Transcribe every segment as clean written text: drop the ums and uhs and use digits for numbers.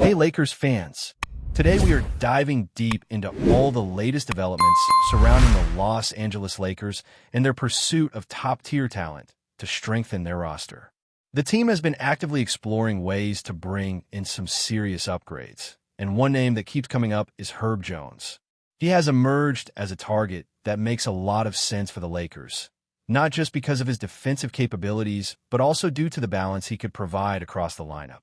Hey Lakers fans! Today we are diving deep into all the latest developments surrounding the Los Angeles Lakers and their pursuit of top-tier talent to strengthen their roster. The team has been actively exploring ways to bring in some serious upgrades, and one name that keeps coming up is Herb Jones. He has emerged as a target that makes a lot of sense for the Lakers, not just because of his defensive capabilities, but also due to the balance he could provide across the lineup.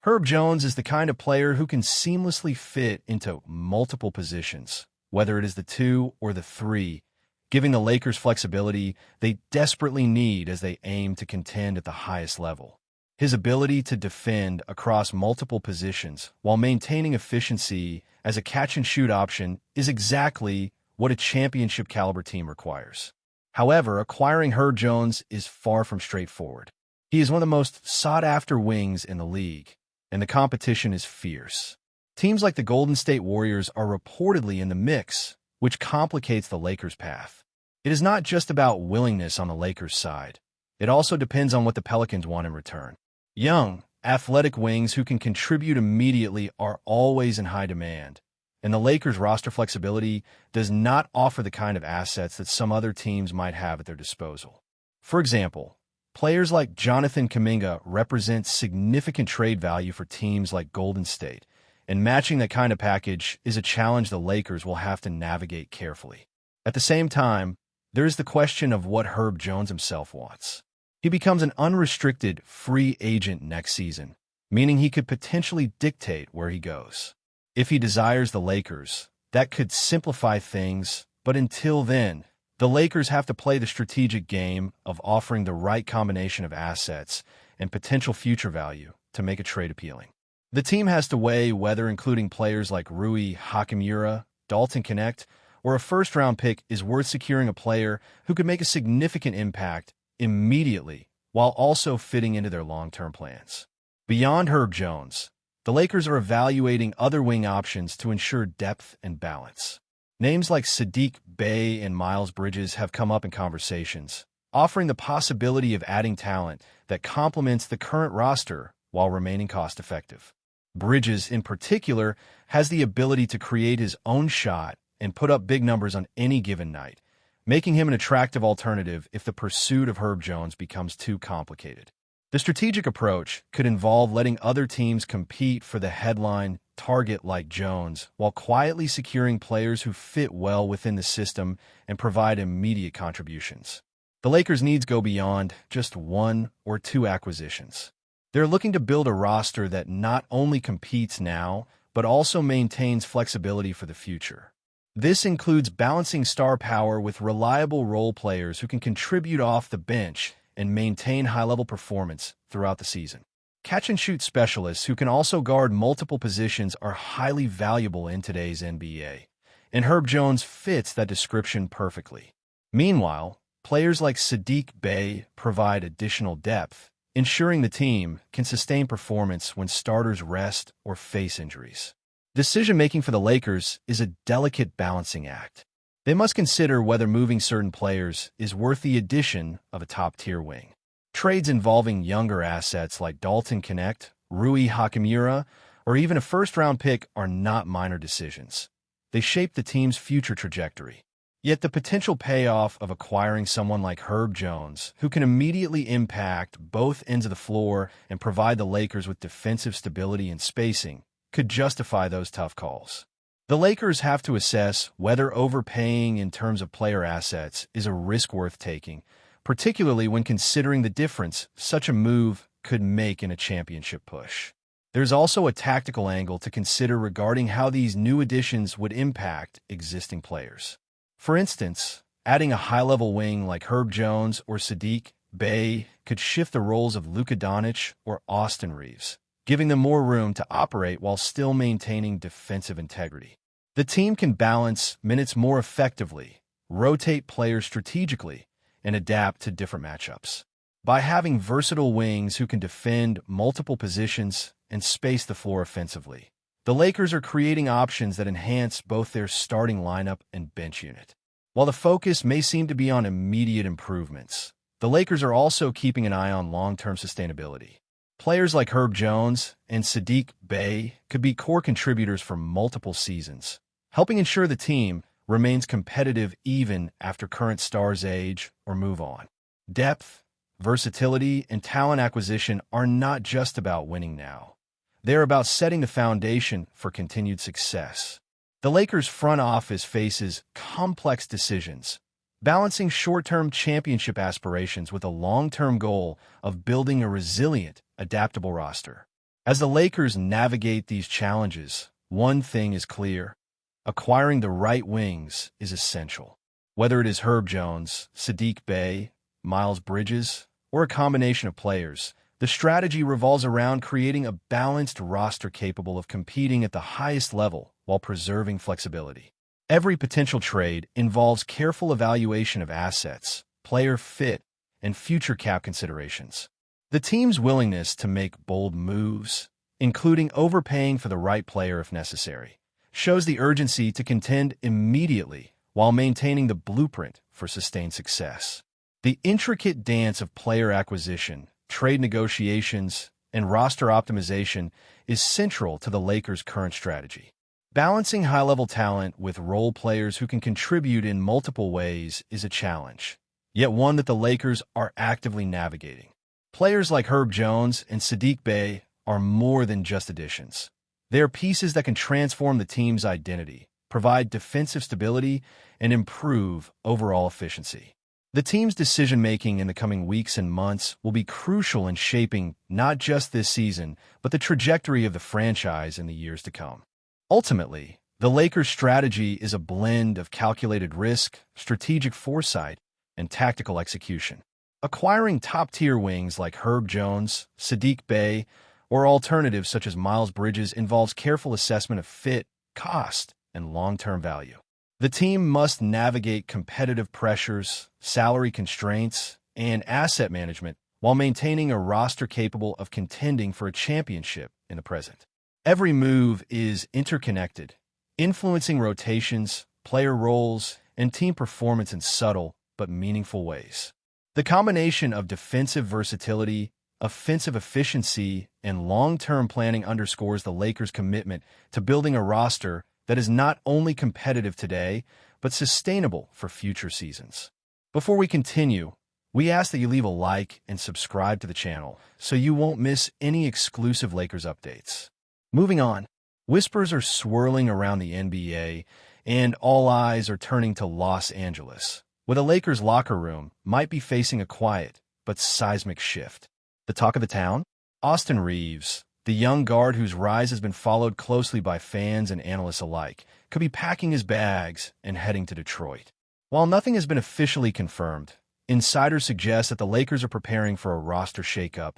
Herb Jones is the kind of player who can seamlessly fit into multiple positions, whether it is the 2 or the 3, giving the Lakers flexibility they desperately need as they aim to contend at the highest level. His ability to defend across multiple positions while maintaining efficiency as a catch-and-shoot option is exactly what a championship-caliber team requires. However, acquiring Herb Jones is far from straightforward. He is one of the most sought-after wings in the league, and the competition is fierce. Teams like the Golden State Warriors are reportedly in the mix, which complicates the Lakers' path. It is not just about willingness on the Lakers' side. It also depends on what the Pelicans want in return. Young, athletic wings who can contribute immediately are always in high demand, and the Lakers' roster flexibility does not offer the kind of assets that some other teams might have at their disposal. For example, players like Jonathan Kuminga represent significant trade value for teams like Golden State, and matching that kind of package is a challenge the Lakers will have to navigate carefully. At the same time, there is the question of what Herb Jones himself wants. He becomes an unrestricted free agent next season, meaning he could potentially dictate where he goes. If he desires the Lakers, that could simplify things, but until then, the Lakers have to play the strategic game of offering the right combination of assets and potential future value to make a trade appealing. The team has to weigh whether including players like Rui Hachimura, Dalton Knecht, or a first-round pick is worth securing a player who could make a significant impact immediately while also fitting into their long-term plans. Beyond Herb Jones, the Lakers are evaluating other wing options to ensure depth and balance. Names like Saddiq Bey and Miles Bridges have come up in conversations, offering the possibility of adding talent that complements the current roster while remaining cost-effective. Bridges, in particular, has the ability to create his own shot and put up big numbers on any given night, making him an attractive alternative if the pursuit of Herb Jones becomes too complicated. The strategic approach could involve letting other teams compete for the headline target like Jones, while quietly securing players who fit well within the system and provide immediate contributions. The Lakers' needs go beyond just 1 or 2 acquisitions. They're looking to build a roster that not only competes now, but also maintains flexibility for the future. This includes balancing star power with reliable role players who can contribute off the bench and maintain high-level performance throughout the season. Catch-and-shoot specialists who can also guard multiple positions are highly valuable in today's NBA, and Herb Jones fits that description perfectly. Meanwhile, players like Saddiq Bey provide additional depth, ensuring the team can sustain performance when starters rest or face injuries. Decision-making for the Lakers is a delicate balancing act. They must consider whether moving certain players is worth the addition of a top-tier wing. Trades involving younger assets like Dalton Knecht, Rui Hachimura, or even a first-round pick are not minor decisions. They shape the team's future trajectory. Yet the potential payoff of acquiring someone like Herb Jones, who can immediately impact both ends of the floor and provide the Lakers with defensive stability and spacing, could justify those tough calls. The Lakers have to assess whether overpaying in terms of player assets is a risk worth taking, particularly when considering the difference such a move could make in a championship push. There's also a tactical angle to consider regarding how these new additions would impact existing players. For instance, adding a high-level wing like Herb Jones or Saddiq Bey could shift the roles of Luka Doncic or Austin Reaves, giving them more room to operate while still maintaining defensive integrity. The team can balance minutes more effectively, rotate players strategically, and adapt to different matchups. By having versatile wings who can defend multiple positions and space the floor offensively, the Lakers are creating options that enhance both their starting lineup and bench unit. While the focus may seem to be on immediate improvements, the Lakers are also keeping an eye on long-term sustainability. Players like Herb Jones and Sadiq Bey could be core contributors for multiple seasons, helping ensure the team remains competitive even after current stars age or move on. Depth, versatility, and talent acquisition are not just about winning now. They're about setting the foundation for continued success. The Lakers' front office faces complex decisions, balancing short-term championship aspirations with a long-term goal of building a resilient, adaptable roster. As the Lakers navigate these challenges, one thing is clear: acquiring the right wings is essential. Whether it is Herb Jones, Sadiq Bey, Miles Bridges, or a combination of players, the strategy revolves around creating a balanced roster capable of competing at the highest level while preserving flexibility. Every potential trade involves careful evaluation of assets, player fit, and future cap considerations. The team's willingness to make bold moves, including overpaying for the right player if necessary, shows the urgency to contend immediately while maintaining the blueprint for sustained success. The intricate dance of player acquisition, trade negotiations, and roster optimization is central to the Lakers' current strategy. Balancing high-level talent with role players who can contribute in multiple ways is a challenge, yet one that the Lakers are actively navigating. Players like Herb Jones and Sadiq Bey are more than just additions. They are pieces that can transform the team's identity, provide defensive stability, and improve overall efficiency. The team's decision-making in the coming weeks and months will be crucial in shaping not just this season, but the trajectory of the franchise in the years to come. Ultimately, the Lakers' strategy is a blend of calculated risk, strategic foresight, and tactical execution. Acquiring top-tier wings like Herb Jones, Sadiq Bey, or alternatives such as Miles Bridges involves careful assessment of fit, cost, and long-term value. The team must navigate competitive pressures, salary constraints, and asset management while maintaining a roster capable of contending for a championship in the present. Every move is interconnected, influencing rotations, player roles, and team performance in subtle but meaningful ways. The combination of defensive versatility, offensive efficiency, and long-term planning underscores the Lakers' commitment to building a roster that is not only competitive today, but sustainable for future seasons. Before we continue, we ask that you leave a like and subscribe to the channel so you won't miss any exclusive Lakers updates. Moving on, whispers are swirling around the NBA, and all eyes are turning to Los Angeles, where the Lakers' locker room might be facing a quiet but seismic shift. The talk of the town? Austin Reaves, the young guard whose rise has been followed closely by fans and analysts alike, could be packing his bags and heading to Detroit. While nothing has been officially confirmed, insiders suggest that the Lakers are preparing for a roster shakeup,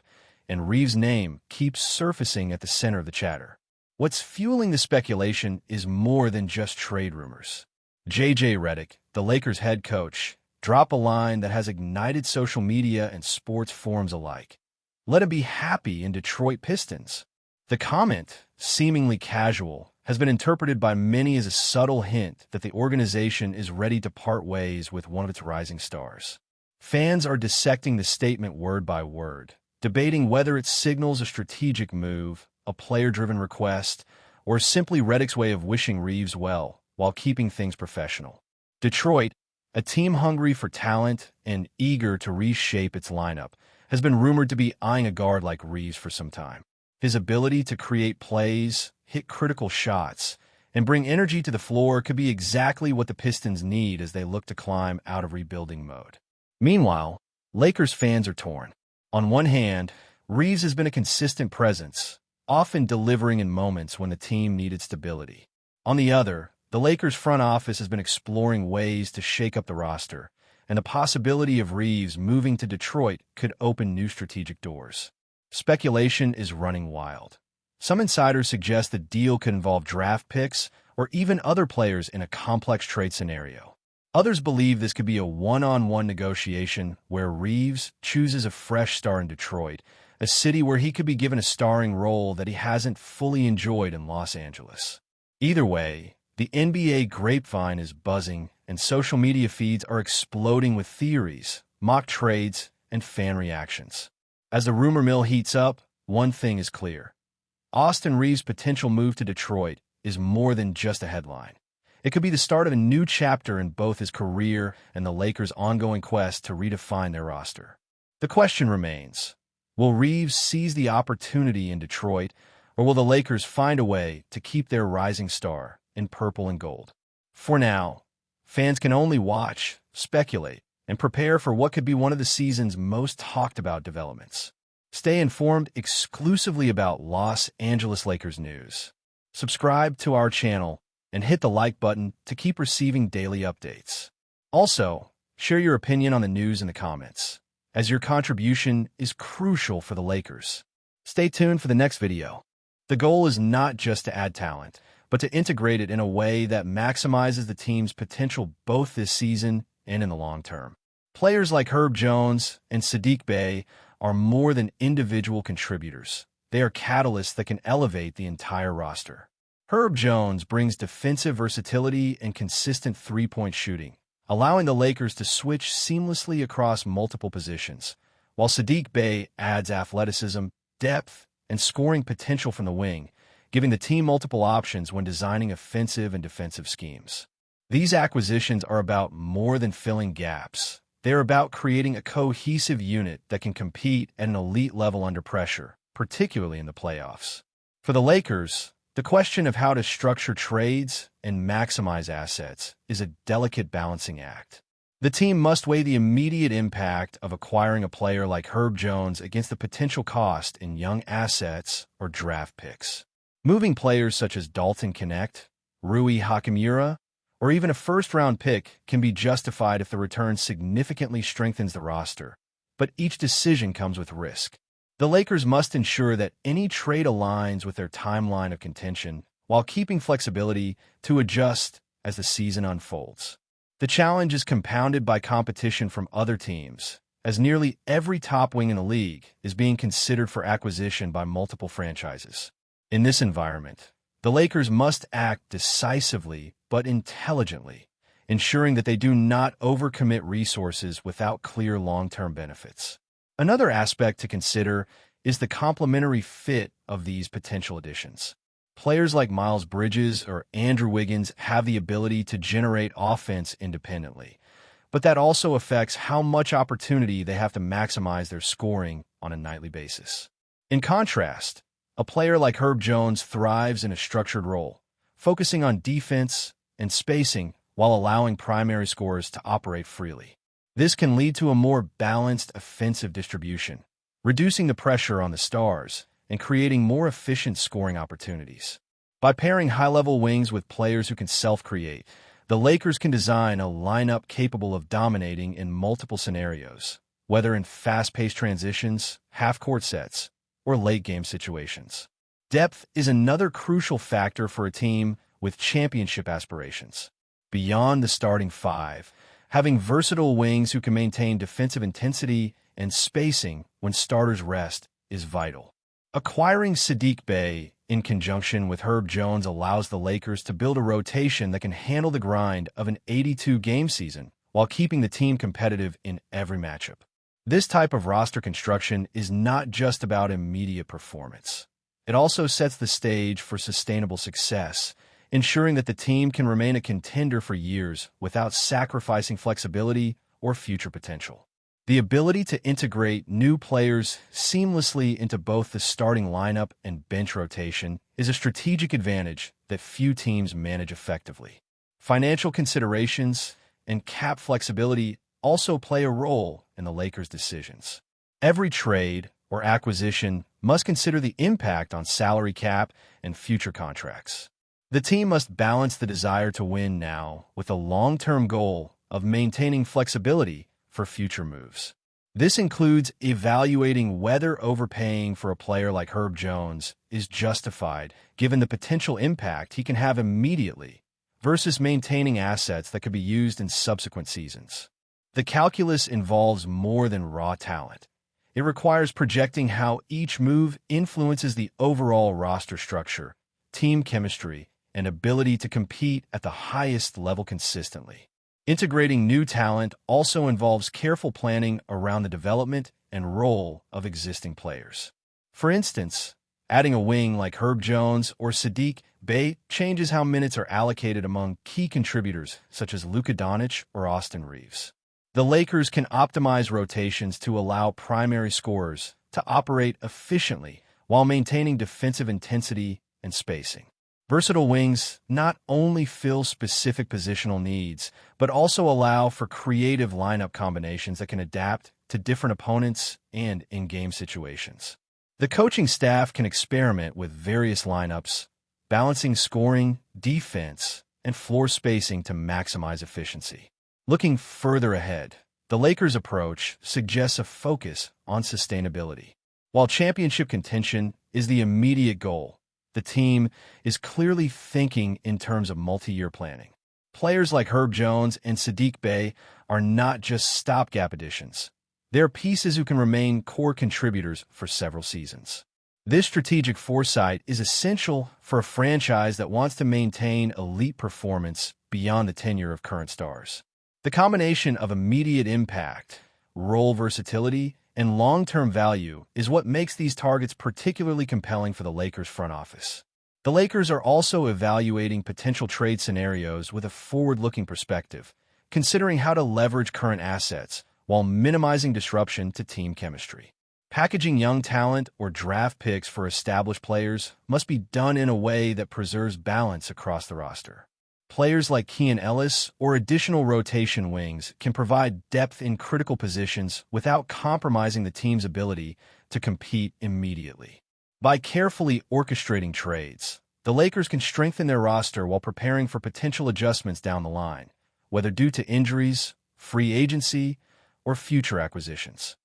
and Reaves' name keeps surfacing at the center of the chatter. What's fueling the speculation is more than just trade rumors. JJ Redick, the Lakers' head coach, dropped a line that has ignited social media and sports forums alike. "Let him be happy in Detroit Pistons." The comment, seemingly casual, has been interpreted by many as a subtle hint that the organization is ready to part ways with one of its rising stars. Fans are dissecting the statement word by word, debating whether it signals a strategic move, a player-driven request, or simply Redick's way of wishing Reaves well while keeping things professional. Detroit, a team hungry for talent and eager to reshape its lineup, has been rumored to be eyeing a guard like Reaves for some time. His ability to create plays, hit critical shots, and bring energy to the floor could be exactly what the Pistons need as they look to climb out of rebuilding mode. Meanwhile, Lakers fans are torn. On one hand, Reaves has been a consistent presence, often delivering in moments when the team needed stability. On the other, the Lakers front office has been exploring ways to shake up the roster, and the possibility of Reaves moving to Detroit could open new strategic doors. Speculation is running wild. Some insiders suggest the deal could involve draft picks or even other players in a complex trade scenario. Others believe this could be a one-on-one negotiation where Reaves chooses a fresh start in Detroit, a city where he could be given a starring role that he hasn't fully enjoyed in Los Angeles. Either way, the NBA grapevine is buzzing, and social media feeds are exploding with theories, mock trades, and fan reactions. As the rumor mill heats up, one thing is clear. Austin Reaves' potential move to Detroit is more than just a headline. It could be the start of a new chapter in both his career and the Lakers' ongoing quest to redefine their roster. The question remains, will Reaves seize the opportunity in Detroit, or will the Lakers find a way to keep their rising star in purple and gold? For now, fans can only watch, speculate, and prepare for what could be one of the season's most talked-about developments. Stay informed exclusively about Los Angeles Lakers news. Subscribe to our channel and hit the like button to keep receiving daily updates. Also, share your opinion on the news in the comments, as your contribution is crucial for the Lakers. Stay tuned for the next video. The goal is not just to add talent, but to integrate it in a way that maximizes the team's potential both this season and in the long term. Players like Herb Jones and Saddiq Bey are more than individual contributors. They are catalysts that can elevate the entire roster. Herb Jones brings defensive versatility and consistent three-point shooting, allowing the Lakers to switch seamlessly across multiple positions, while Saddiq Bey adds athleticism, depth, and scoring potential from the wing, giving the team multiple options when designing offensive and defensive schemes. These acquisitions are about more than filling gaps. They're about creating a cohesive unit that can compete at an elite level under pressure, particularly in the playoffs. For the Lakers, the question of how to structure trades and maximize assets is a delicate balancing act. The team must weigh the immediate impact of acquiring a player like Herb Jones against the potential cost in young assets or draft picks. Moving players such as Dalton Knecht, Rui Hachimura, or even a first-round pick can be justified if the return significantly strengthens the roster, but each decision comes with risk. The Lakers must ensure that any trade aligns with their timeline of contention while keeping flexibility to adjust as the season unfolds. The challenge is compounded by competition from other teams, as nearly every top wing in the league is being considered for acquisition by multiple franchises. In this environment, the Lakers must act decisively but intelligently, ensuring that they do not overcommit resources without clear long-term benefits. Another aspect to consider is the complementary fit of these potential additions. Players like Miles Bridges or Andrew Wiggins have the ability to generate offense independently, but that also affects how much opportunity they have to maximize their scoring on a nightly basis. In contrast, a player like Herb Jones thrives in a structured role, focusing on defense and spacing while allowing primary scorers to operate freely. This can lead to a more balanced offensive distribution, reducing the pressure on the stars and creating more efficient scoring opportunities. By pairing high-level wings with players who can self-create, the Lakers can design a lineup capable of dominating in multiple scenarios, whether in fast-paced transitions, half-court sets, or late-game situations. Depth is another crucial factor for a team with championship aspirations. Beyond the starting five, having versatile wings who can maintain defensive intensity and spacing when starters rest is vital. Acquiring Saddiq Bey in conjunction with Herb Jones allows the Lakers to build a rotation that can handle the grind of an 82-game season while keeping the team competitive in every matchup. This type of roster construction is not just about immediate performance. It also sets the stage for sustainable success, ensuring that the team can remain a contender for years without sacrificing flexibility or future potential. The ability to integrate new players seamlessly into both the starting lineup and bench rotation is a strategic advantage that few teams manage effectively. Financial considerations and cap flexibility also play a role in the Lakers' decisions. Every trade or acquisition must consider the impact on salary cap and future contracts. The team must balance the desire to win now with a long-term goal of maintaining flexibility for future moves. This includes evaluating whether overpaying for a player like Herb Jones is justified given the potential impact he can have immediately versus maintaining assets that could be used in subsequent seasons. The calculus involves more than raw talent. It requires projecting how each move influences the overall roster structure, team chemistry, and ability to compete at the highest level consistently. Integrating new talent also involves careful planning around the development and role of existing players. For instance, adding a wing like Herb Jones or Saddiq Bey changes how minutes are allocated among key contributors such as Luka Doncic or Austin Reaves. The Lakers can optimize rotations to allow primary scorers to operate efficiently while maintaining defensive intensity and spacing. Versatile wings not only fill specific positional needs, but also allow for creative lineup combinations that can adapt to different opponents and in-game situations. The coaching staff can experiment with various lineups, balancing scoring, defense, and floor spacing to maximize efficiency. Looking further ahead, the Lakers' approach suggests a focus on sustainability. While championship contention is the immediate goal, the team is clearly thinking in terms of multi-year planning. Players like Herb Jones and Saddiq Bey are not just stopgap additions. They're pieces who can remain core contributors for several seasons. This strategic foresight is essential for a franchise that wants to maintain elite performance beyond the tenure of current stars. The combination of immediate impact, role versatility, and long-term value is what makes these targets particularly compelling for the Lakers front office. The Lakers are also evaluating potential trade scenarios with a forward-looking perspective, considering how to leverage current assets while minimizing disruption to team chemistry. Packaging young talent or draft picks for established players must be done in a way that preserves balance across the roster. Players like Keon Ellis or additional rotation wings can provide depth in critical positions without compromising the team's ability to compete immediately. By carefully orchestrating trades, the Lakers can strengthen their roster while preparing for potential adjustments down the line, whether due to injuries, free agency, or future acquisitions.